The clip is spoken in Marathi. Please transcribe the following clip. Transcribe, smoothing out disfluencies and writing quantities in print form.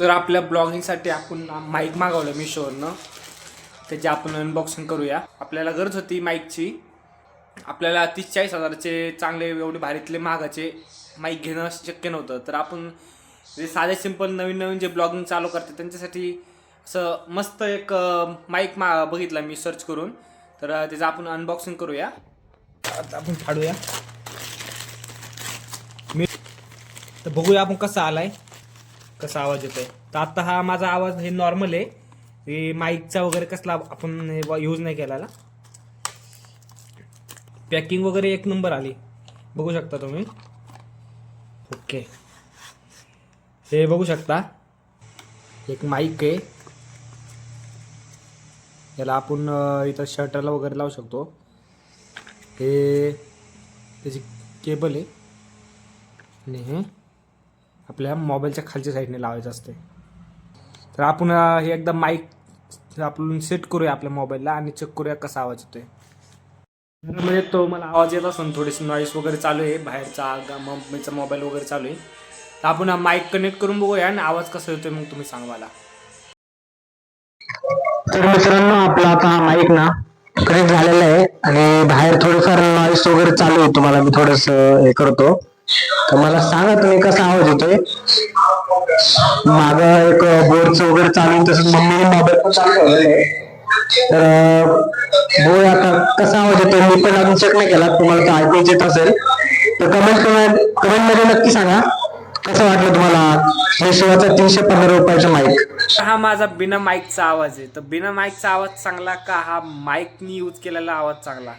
तर आपल्या ब्लॉगिंगसाठी आपण माईक मागवलं मिशोवरनं, त्याची आपण अनबॉक्सिंग करूया. आपल्याला गरज होती माईकची. आपल्याला 30-40 हजाराचे चांगले एवढे भारीतले महागाचे माईक घेणं शक्य नव्हतं. तर आपण जे साधे सिंपल नवीन जे ब्लॉगिंग चालू करते त्यांच्यासाठी असं मस्त एक माईक बघितला मी सर्च करून. तर त्याचं आपण अनबॉक्सिंग करूया. आता आपण फाडूया मी, तर बघूया आपण कसा आलाय, कसा आवाज येतोय. तर आता हा माझा आवाज हे नॉर्मल आहे, हे माईकचा वगैरे कसला आपण यूज नाही केलेला. पॅकिंग वगैरे एक नंबर आली, बघू शकता तुम्ही. ओके, हे बघू शकता एक माईक आहे. याला आपण इथं शर्टरला वगैरे लावू शकतो. हे त्याची केबल आहे आणि हे आपल्या मोबाईलच्या खालच्या साईडने लावायचं असते. तर आपण हे एकदा माईक आपण सेट करूया आपल्या मोबाईलला आणि चेक करूया कसा आवाज येतोय. म्हणजे तो मला आवाज येत असून थोडीशी नॉईस वगैरे चालू आहे, बाहेरचा मम्मीचा मोबाईल वगैरे चालू आहे. तर आपण माईक कनेक्ट करून बघूया आणि आवाज कसा येतोय मग तुम्ही सांगा मला. तर मित्रांनो, आपला आता हा माईक ना कनेक्ट झालेला आहे आणि बाहेर थोडंफार नॉईस वगैरे चालू आहे. तुम्हाला मी थोडस हे करतो, तर मला सांगा तुम्ही कसा आवाज येतोय. मागं एक बोर्डचं वगैरे चालू आहे, तसंच मम्मीने मोबाईल पण चालू ठेवलेला आहे. तर बोल आता कसा आवाज येतोय, मी पण अजून चेक नाही केला. तुम्हाला तर ऐकूच येत असेल तर कमेंट मध्ये नक्की सांगा कसं वाटलं तुम्हाला हे शिवाचा 315 रुपयाचा माईक. हा माझा बिना माईकचा आवाज आहे. तर बिना माईकचा आवाज चांगला का हा माईकनी यूज केलेला आवाज चांगला?